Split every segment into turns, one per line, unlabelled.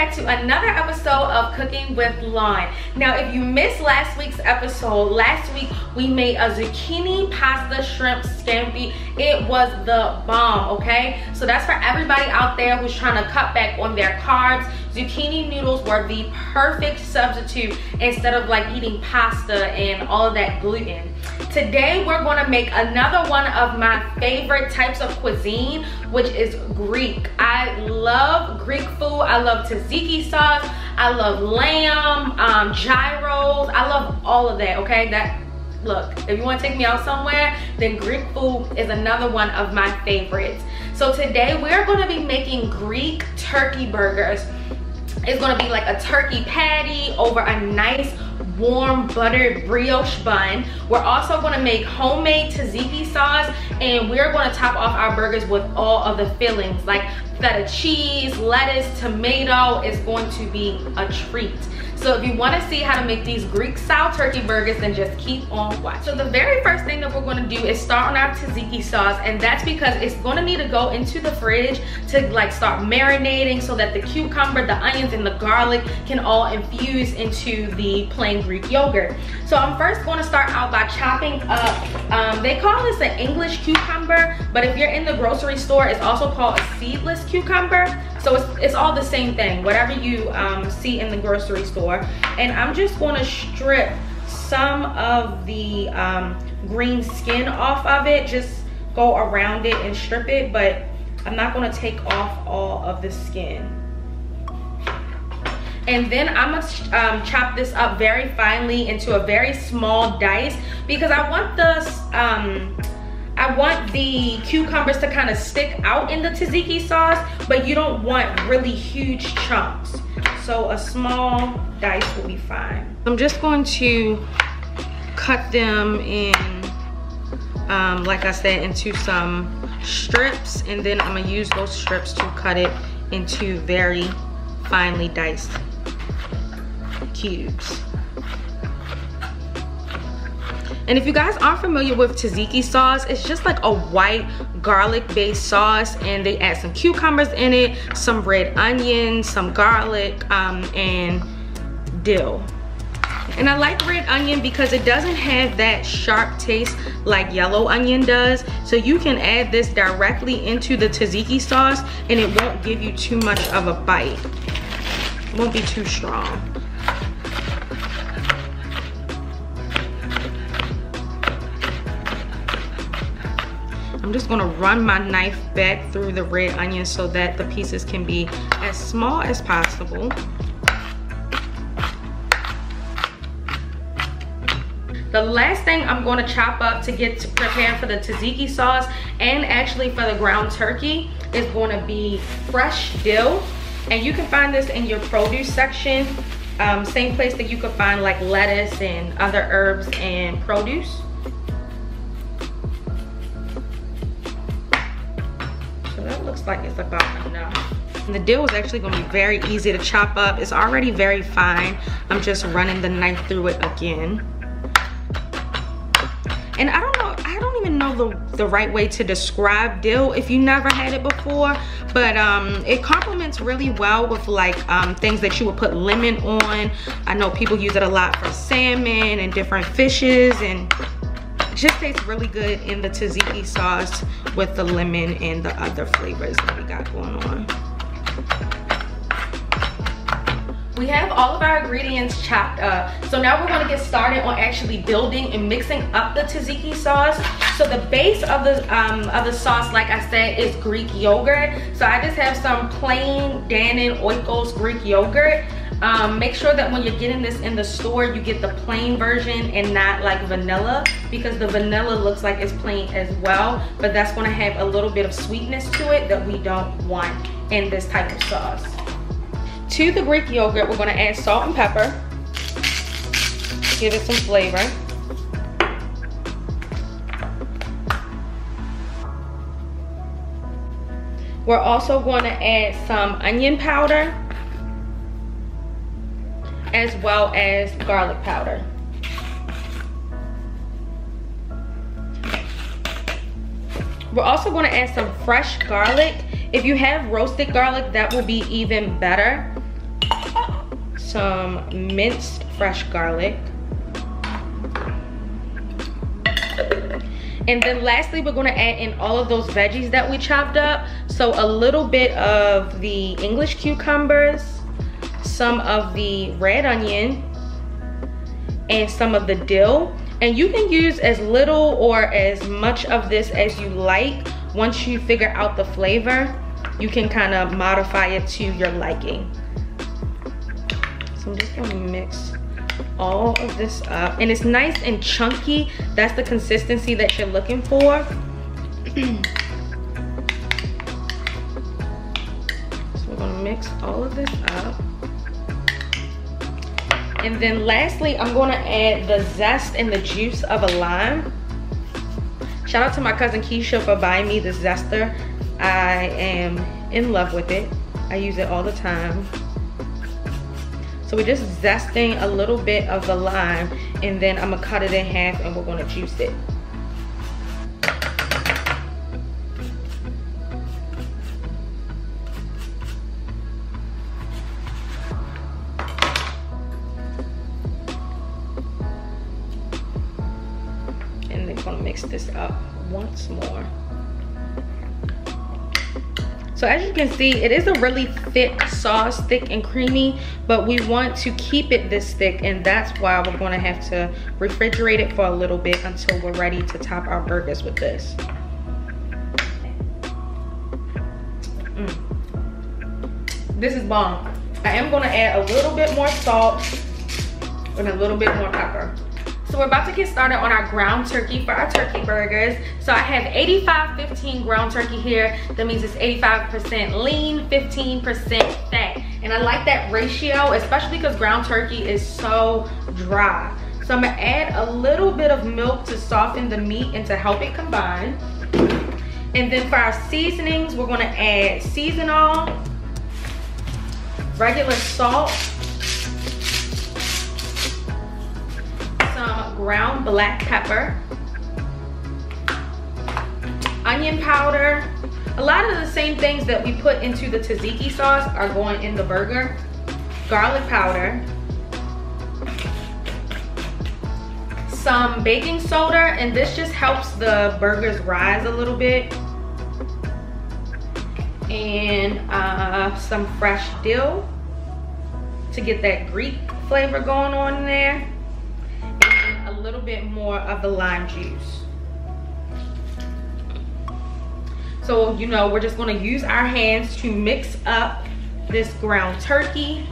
back to another episode of Cooking with Lauren. Now, if you missed last week's episode, last week we made a zucchini pasta shrimp scampi. It was the bomb, okay? So that's for everybody out there who's trying to cut back on their carbs. Zucchini noodles were the perfect substitute instead of like eating pasta and all of that gluten. Today we're going to make another one of my favorite types of cuisine, which is Greek. I love Greek food. I love tzatziki sauce. I love lamb, gyros. I love all of that, okay? Look, if you want to take me out somewhere, then Greek food is another one of my favorites. So today we're going to be making Greek turkey burgers. It's going to be like a turkey patty over a nice warm buttered brioche bun. We're also going to make homemade tzatziki sauce, and we're going to top off our burgers with all of the fillings like feta cheese, lettuce, tomato. Is going to be a treat. So if you want to see how to make these Greek style turkey burgers, then just keep on watching. So the very first thing that we're going to do is start on our tzatziki sauce, and that's because it's going to need to go into the fridge to like start marinating so that the cucumber, the onions, and the garlic can all infuse into the plain Greek yogurt. So I'm first going to start out by chopping up, they call this an English cucumber, but if you're in the grocery store, it's also called a seedless cucumber. So it's all the same thing, whatever you see in the grocery store. And I'm just going to strip some of the green skin off of it, just go around it and strip it, but I'm not going to take off all of the skin. And then I'm gonna chop this up very finely into a very small dice, because I want the cucumbers to kind of stick out in the tzatziki sauce, but you don't want really huge chunks. So a small dice will be fine. I'm just going to cut them in, like I said, into some strips, and then I'm gonna use those strips to cut it into very finely diced cubes. And if you guys aren't familiar with tzatziki sauce, it's just like a white garlic based sauce, and they add some cucumbers in it, some red onions, some garlic, and dill. And I like red onion because it doesn't have that sharp taste like yellow onion does. So you can add this directly into the tzatziki sauce and it won't give you too much of a bite. It won't be too strong. I'm just gonna run my knife back through the red onion so that the pieces can be as small as possible. The last thing I'm going to chop up to get prepared for the tzatziki sauce and actually for the ground turkey is going to be fresh dill. And you can find this in your produce section, same place that you could find like lettuce and other herbs and produce. So that looks like it's about enough. And the dill is actually going to be very easy to chop up. It's already very fine. I'm just running the knife through it again. And I don't even know the right way to describe dill if you never had it before, but it complements really well with like things that you would put lemon on. I know people use it a lot for salmon and different fishes, and it just tastes really good in the tzatziki sauce with the lemon and the other flavors that we got going on. We have all of our ingredients chopped up. So now we're gonna get started on actually building and mixing up the tzatziki sauce. So the base of the sauce, like I said, is Greek yogurt. So I just have some plain Dannon Oikos Greek yogurt. Make sure that when you're getting this in the store, you get the plain version and not like vanilla, because the vanilla looks like it's plain as well, but that's gonna have a little bit of sweetness to it that we don't want in this type of sauce. To the Greek yogurt, we're going to add salt and pepper. Give it some flavor. We're also going to add some onion powder as well as garlic powder. We're also going to add some fresh garlic. If you have roasted garlic, that will be even better. some minced fresh garlic. And then lastly, we're gonna add in all of those veggies that we chopped up. So a little bit of the English cucumbers, some of the red onion, and some of the dill. And you can use as little or as much of this as you like. Once you figure out the flavor, you can kind of modify it to your liking. So I'm just gonna mix all of this up, and it's nice and chunky. That's the consistency that you're looking for. So we're gonna mix all of this up, and then lastly I'm gonna add the zest and the juice of a lime. Shout out to my cousin Keisha for buying me the zester. I am in love with it. I use it all the time. So we're just zesting a little bit of the lime, and then I'm gonna cut it in half and we're gonna juice it. And then gonna mix this up once more. So as you can see, it is a really thick sauce, thick and creamy, but we want to keep it this thick, and that's why we're gonna have to refrigerate it for a little bit until we're ready to top our burgers with this. This is bomb. I am gonna add a little bit more salt and a little bit more pepper. So we're about to get started on our ground turkey for our turkey burgers. So I have 85-15 ground turkey here. That means it's 85% lean, 15% fat. And I like that ratio, especially because ground turkey is so dry. So I'm gonna add a little bit of milk to soften the meat and to help it combine. And then for our seasonings, we're gonna add seasonal, regular salt, some ground black pepper, onion powder. A lot of the same things that we put into the tzatziki sauce are going in the burger. Garlic powder, some baking soda, and this just helps the burgers rise a little bit, and some fresh dill to get that Greek flavor going on in there, and a little bit more of the lime juice. So, you know, we're just gonna use our hands to mix up this ground turkey.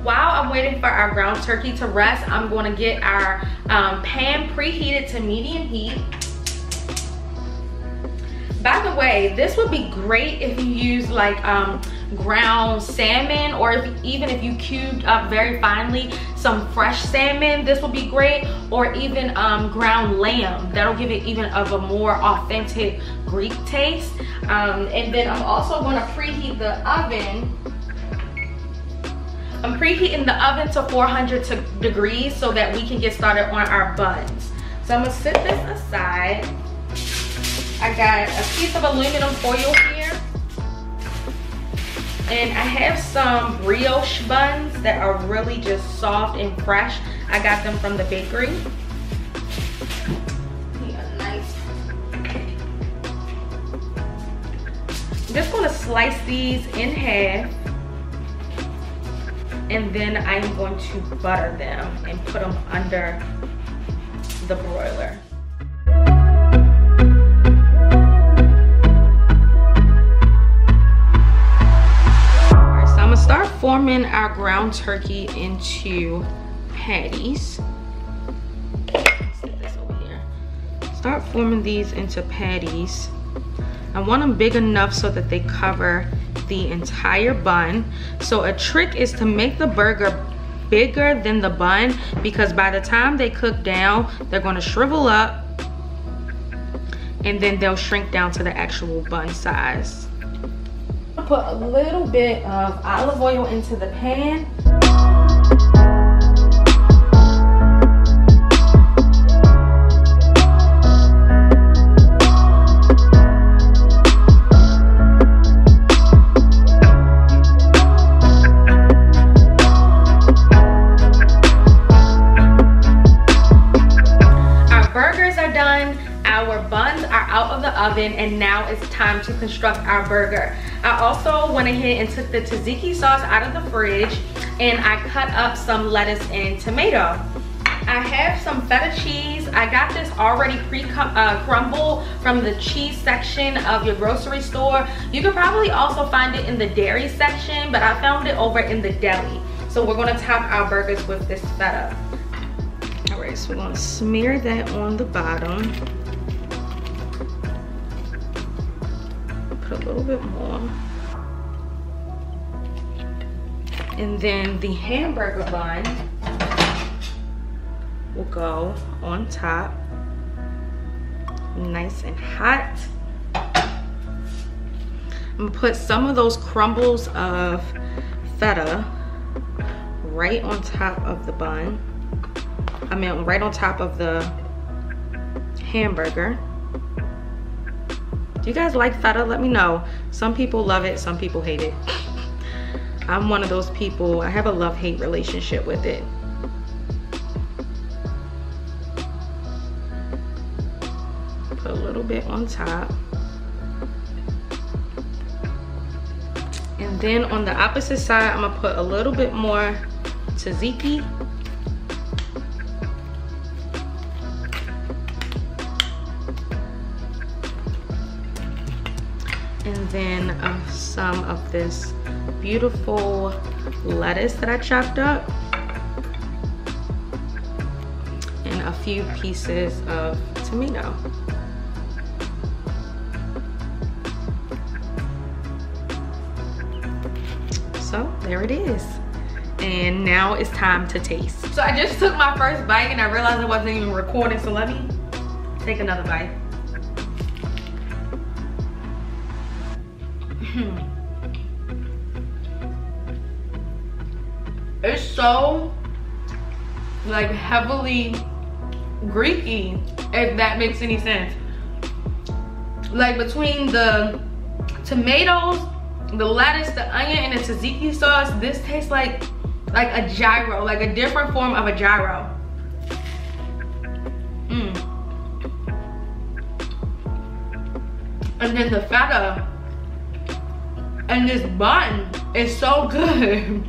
While I'm waiting for our ground turkey to rest, I'm gonna get our pan preheated to medium heat. By the way, this would be great if you use like ground salmon, or even if you cubed up very finely some fresh salmon, this would be great, or even ground lamb. That'll give it even of a more authentic Greek taste. And then I'm also going to preheat the oven. I'm preheating the oven to 400 degrees so that we can get started on our buns. So I'm going to set this aside. I got a piece of aluminum foil here, and I have some brioche buns that are really just soft and fresh. I got them from the bakery. Yeah, nice. I'm just gonna slice these in half, and then I'm going to butter them and put them under the broiler. Start forming our ground turkey into patties. Set this over here. Start forming these into patties. I want them big enough so that they cover the entire bun. So a trick is to make the burger bigger than the bun, because by the time they cook down, they're going to shrivel up and then they'll shrink down to the actual bun size. Put a little bit of olive oil into the pan. oven, and now it's time to construct our burger. I also went ahead and took the tzatziki sauce out of the fridge, and I cut up some lettuce and tomato. I have some feta cheese. I got this already pre-crumbled from the cheese section of your grocery store. You could probably also find it in the dairy section, but I found it over in the deli. So we're gonna top our burgers with this feta. All right, so we're gonna smear that on the bottom. Put a little bit more. And then the hamburger bun will go on top, nice and hot. I'm gonna put some of those crumbles of feta right on top of the bun. I mean, right on top of the hamburger. Do you guys like feta? Let me know. Some people love it, some people hate it. I'm one of those people, I have a love-hate relationship with it. Put a little bit on top. And then on the opposite side, I'm gonna put a little bit more tzatziki. And then some of this beautiful lettuce that I chopped up. And a few pieces of tomato. So there it is. And now it's time to taste. So I just took my first bite and I realized I wasn't even recording, so let me take another bite. It's so like heavily Greeky, if that makes any sense. Like between the tomatoes, the lettuce, the onion, and the tzatziki sauce, this tastes like a gyro, like a different form of a gyro. And then the feta and this bun is so good.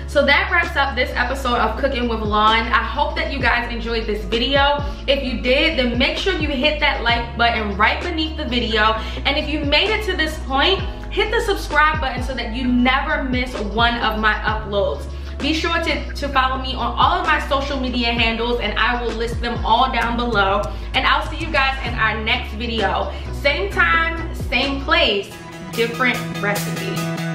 So that wraps up this episode of Cooking with Lon. I hope that you guys enjoyed this video. If you did, then make sure you hit that like button right beneath the video. And if you made it to this point, hit the subscribe button so that you never miss one of my uploads. Be sure to follow me on all of my social media handles, and I will list them all down below. And I'll see you guys in our next video. Same time, same place, different recipe.